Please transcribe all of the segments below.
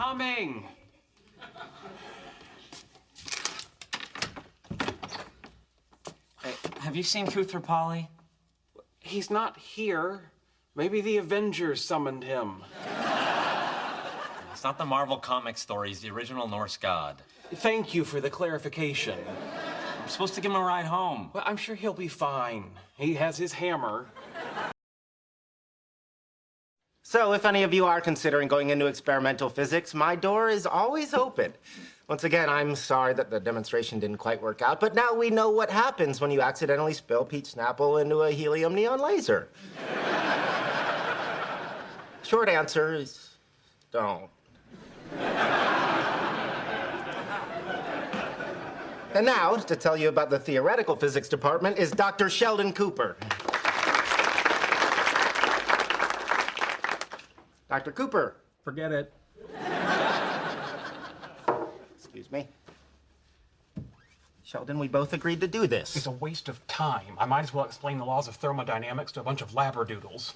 Coming! Hey, have you seen Kuthra Polly? He's not here. Maybe the Avengers summoned him. It's not the Marvel comic story. He's the original Norse god. Thank you for the clarification. I'm supposed to give him a ride home. Well, I'm sure he'll be fine. He has his hammer. So if any of you are considering going into experimental physics, my door is always open. Once again, I'm sorry that the demonstration didn't quite work out, but now we know what happens when you accidentally spill peach Snapple into a helium neon laser. Short answer is don't. And now, to tell you about the theoretical physics department, is Dr. Sheldon Cooper. Dr. Cooper. Forget it. Excuse me. Sheldon, we both agreed to do this. It's a waste of time. I might as well explain the laws of thermodynamics to a bunch of labradoodles.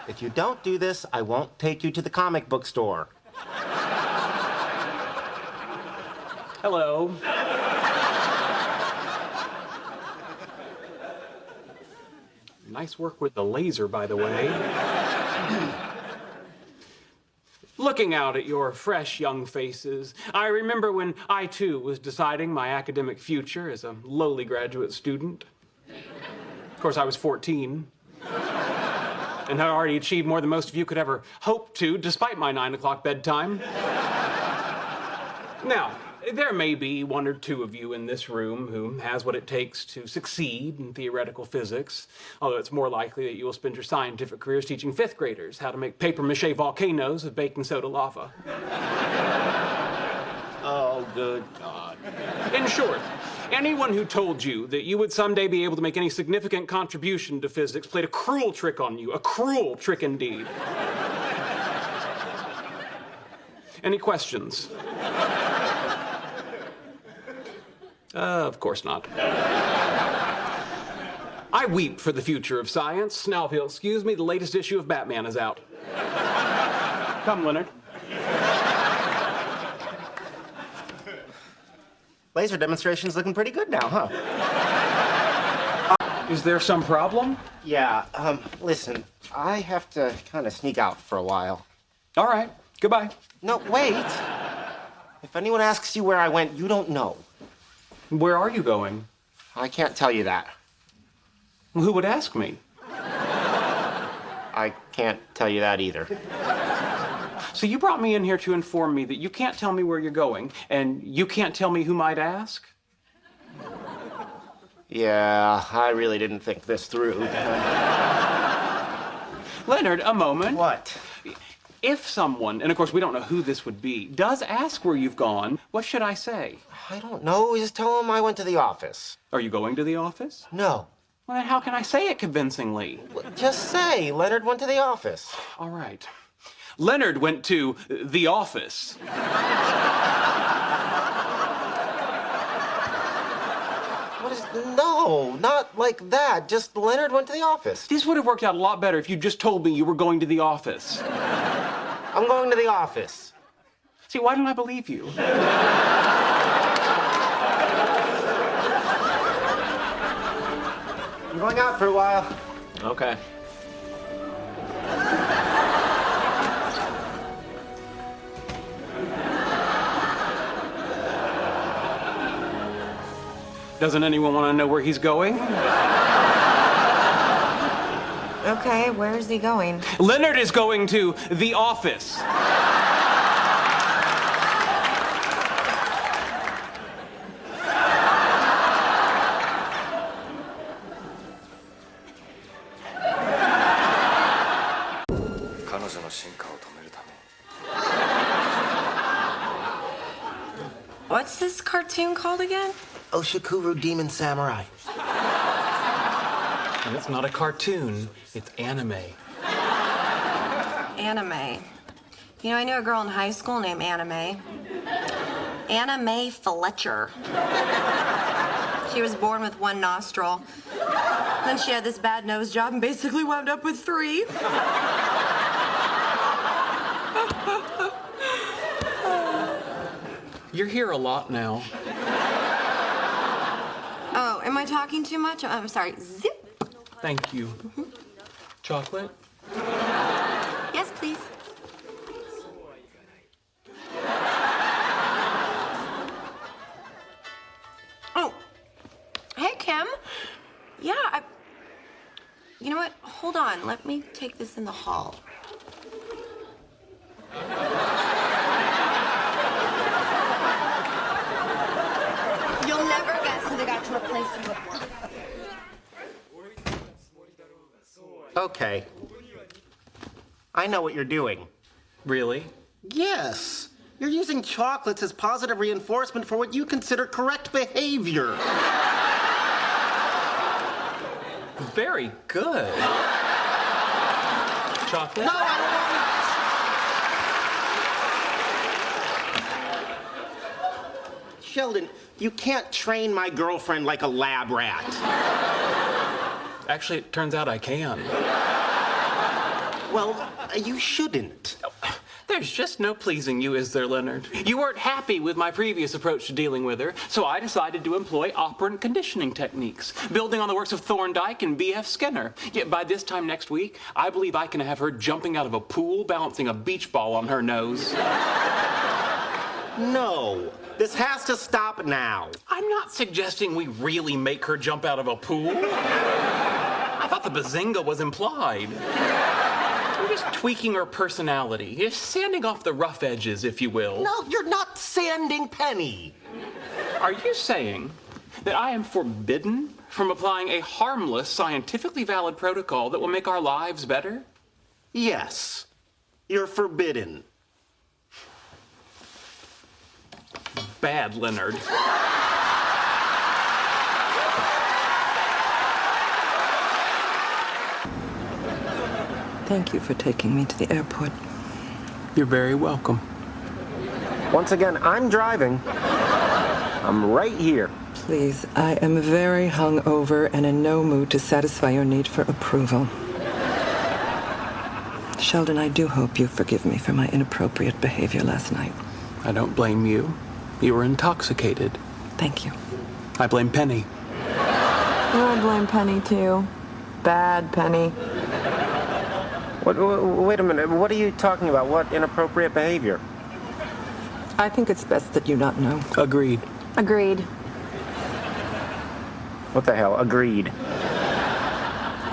If you don't do this, I won't take you to the comic book store. Hello. Nice work with the laser, by the way. Looking out at your fresh young faces, I remember when I, too, was deciding my academic future as a lowly graduate student. Of course, I was 14. And had already achieved more than most of you could ever hope to, despite my 9 o'clock bedtime. Now, there may be one or two of you in this room who has what it takes to succeed in theoretical physics, although it's more likely that you will spend your scientific careers teaching fifth graders how to make papier-mâché volcanoes of baking soda lava. Oh, good God. In short, anyone who told you that you would someday be able to make any significant contribution to physics played a cruel trick on you, a cruel trick indeed. Any questions? Of course not. I weep for the future of science. Now, if you'll excuse me, the latest issue of Batman is out. Come, Leonard. Laser demonstration's looking pretty good now, huh? Is there some problem? Yeah, listen, I have to kind of sneak out for a while. All right. Goodbye. No, wait. If anyone asks you where I went, you don't know. Where are you going? I can't tell you that. Who would ask me? I can't tell you that either. So you brought me in here to inform me that you can't tell me where you're going, and you can't tell me who might ask? Yeah, I really didn't think this through. Leonard, a moment. What? If someone, and of course we don't know who this would be, does ask where you've gone, what should I say? I don't know. Just tell them I went to the office. Are you going to the office? No. Well, then how can I say it convincingly? Just say Leonard went to the office. All right. Leonard went to the office. What is... No, not like that. Just Leonard went to the office. This would have worked out a lot better if you just told me you were going to the office. I'm going to the office. See, why don't I believe you? I'm going out for a while. Okay. Doesn't anyone want to know where he's going? Okay, where is he going? Leonard is going to the office. What's this cartoon called again? Oshikuru Demon Samurai. And it's not a cartoon, it's anime. Anime. You know, I knew a girl in high school named Anime. Anna Mae Fletcher. She was born with one nostril. Then she had this bad nose job and basically wound up with 3. You're here a lot now. Oh, am I talking too much? I'm sorry. Zip. Thank you. Chocolate? Yes, please. Oh, hey, Kim. Yeah, you know what? Hold on. Let me take this in the hall. You'll never guess who they got to replace you with one. Okay. I know what you're doing. Really? Yes. You're using chocolates as positive reinforcement for what you consider correct behavior. Very good. Chocolate? No, I don't want it. Sheldon, you can't train my girlfriend like a lab rat. Actually, it turns out I can. Well, you shouldn't. There's just no pleasing you, is there, Leonard? You weren't happy with my previous approach to dealing with her, so I decided to employ operant conditioning techniques, building on the works of Thorndike and B.F. Skinner. Yet by this time next week, I believe I can have her jumping out of a pool, balancing a beach ball on her nose. No, this has to stop now. I'm not suggesting we really make her jump out of a pool. I thought the bazinga was implied. I'm just tweaking her personality, just sanding off the rough edges, if you will. No, you're not sanding Penny. Are you saying that I am forbidden from applying a harmless, scientifically valid protocol that will make our lives better? Yes, you're forbidden. Bad, Leonard. Thank you for taking me to the airport. You're very welcome. Once again, I'm driving. I'm right here. Please, I am very hungover and in no mood to satisfy your need for approval. Sheldon, I do hope you forgive me for my inappropriate behavior last night. I don't blame you. You were intoxicated. Thank you. I blame Penny. I blame Penny, too. Bad Penny. Wait a minute. What are you talking about? What inappropriate behavior? I think it's best that you not know. Agreed. Agreed. What the hell? Agreed.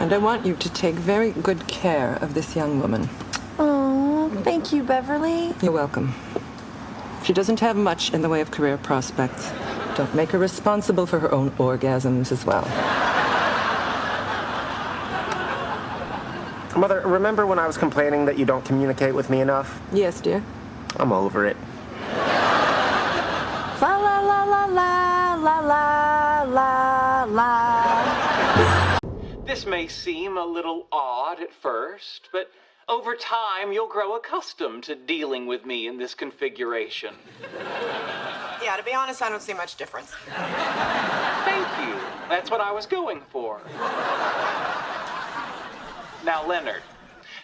And I want you to take very good care of this young woman. Oh, thank you, Beverly. You're welcome. She doesn't have much in the way of career prospects. Don't make her responsible for her own orgasms as well. Mother, remember when I was complaining that you don't communicate with me enough? Yes, dear. I'm over it. La la la la la la la la la. This may seem a little odd at first, but over time you'll grow accustomed to dealing with me in this configuration. Yeah, to be honest, I don't see much difference. Thank you. That's what I was going for. Now, Leonard,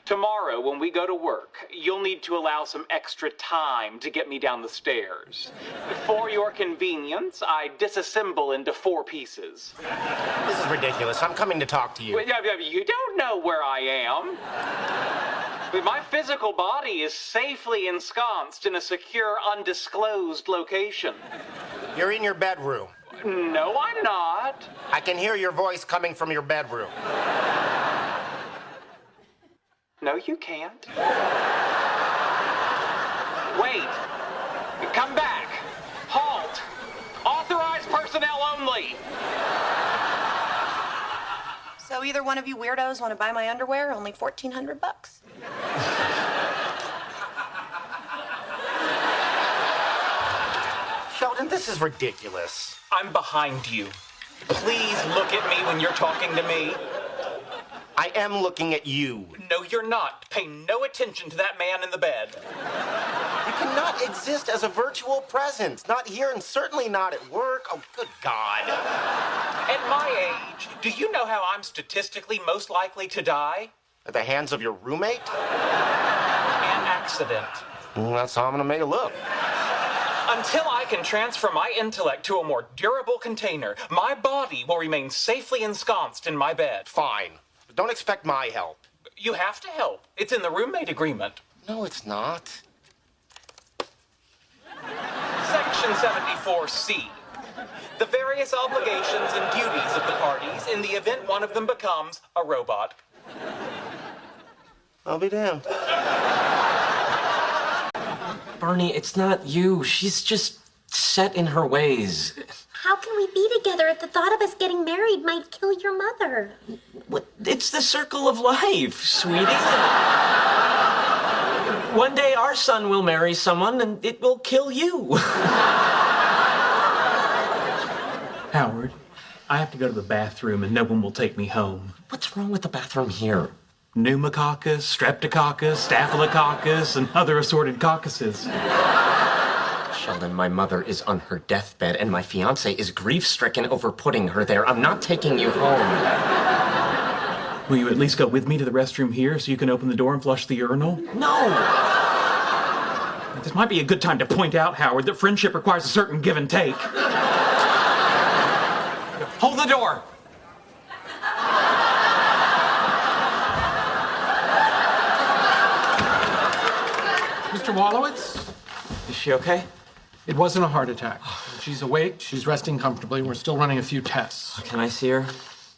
tomorrow when we go to work, you'll need to allow some extra time to get me down the stairs. For your convenience, I disassemble into 4 pieces. This is ridiculous. I'm coming to talk to you. You don't know where I am. But my physical body is safely ensconced in a secure, undisclosed location. You're in your bedroom. No, I'm not. I can hear your voice coming from your bedroom. No, you can't. Wait. Come back. Halt. Authorized personnel only. So either one of you weirdos want to buy my underwear? Only $1,400. Sheldon, this is ridiculous. I'm behind you. Please look at me when you're talking to me. I am looking at you. No, you're not. Pay no attention to that man in the bed. You cannot exist as a virtual presence. Not here and certainly not at work. Oh, good God. At my age, do you know how I'm statistically most likely to die? At the hands of your roommate? An accident. That's how I'm gonna make it look. Until I can transfer my intellect to a more durable container, my body will remain safely ensconced in my bed. Fine. But don't expect my help. You have to help. It's in the roommate agreement. No, it's not. Section 74C. The various obligations and duties of the parties in the event one of them becomes a robot. I'll be damned. Barney, it's not you. She's just set in her ways. How can we be together if the thought of us getting married might kill your mother? What? It's the circle of life, sweetie. One day our son will marry someone and it will kill you. Howard, I have to go to the bathroom and no one will take me home. What's wrong with the bathroom here? Pneumococcus, streptococcus, staphylococcus, and other assorted caucuses. Sheldon, my mother is on her deathbed and my fiance is grief-stricken over putting her there. I'm not taking you home. Will you at least go with me to the restroom here so you can open the door and flush the urinal? No! This might be a good time to point out, Howard, that friendship requires a certain give and take. Hold the door! Mr. Wallowitz? Is she okay? It wasn't a heart attack. She's awake, she's resting comfortably. We're still running a few tests. Can I see her?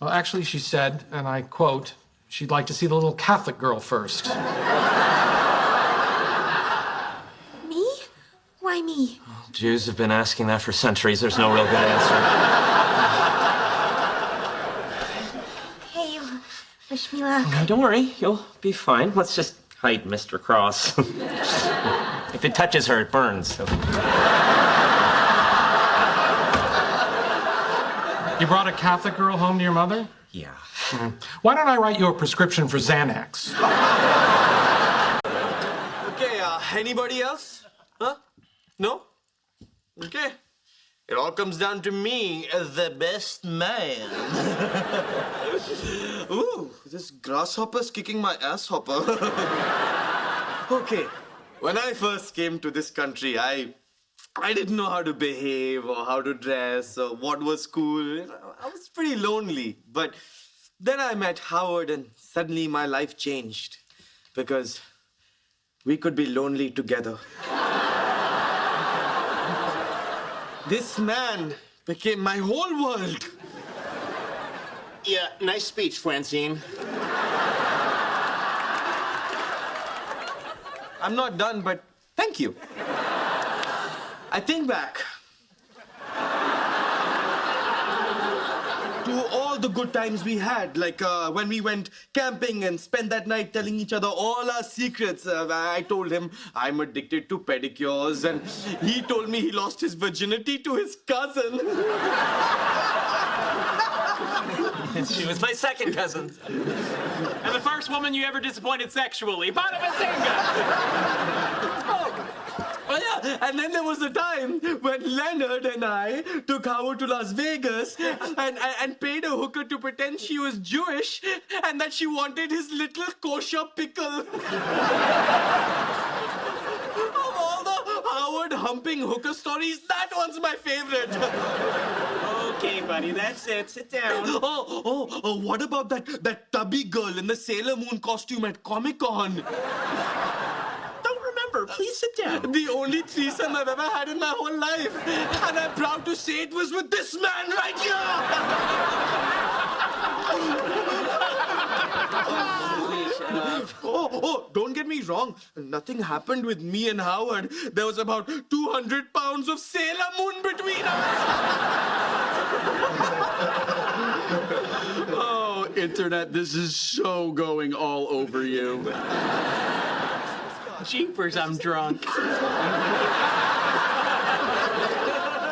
Well, actually, she said, and I quote, she'd like to see the little Catholic girl first. Me? Why me? Jews have been asking that for centuries. There's no real good answer. Hey, wish me luck. No, don't worry. You'll be fine. Let's just hide Mr. Cross. If it touches her, it burns. So. You brought a Catholic girl home to your mother? Yeah. Why don't I write you a prescription for Xanax? Okay, anybody else? Huh? No? Okay. It all comes down to me as the best man. Ooh, this grasshopper's kicking my asshopper. Okay, when I first came to this country, I didn't know how to behave or how to dress or what was cool. I was pretty lonely. But then I met Howard and suddenly my life changed because we could be lonely together. This man became my whole world. Yeah, nice speech, Francine. I'm not done, but thank you. I think back to all the good times we had, like when we went camping and spent that night telling each other all our secrets. I told him I'm addicted to pedicures, and he told me he lost his virginity to his cousin. She was my second cousin. And the first woman you ever disappointed sexually, Bada Oh yeah, and then there was a time when Leonard and I took Howard to Las Vegas and paid a hooker to pretend she was Jewish and that she wanted his little kosher pickle. Of all the Howard humping hooker stories, that one's my favorite. Okay, buddy, that's it. Sit down. Oh, what about that tubby girl in the Sailor Moon costume at Comic-Con? Please sit down. The only threesome I've ever had in my whole life. And I'm proud to say it was with this man right here. Oh, don't get me wrong. Nothing happened with me and Howard. There was about 200 pounds of Sailor Moon between us. Oh, Internet, this is so going all over you. Jeepers, I'm drunk.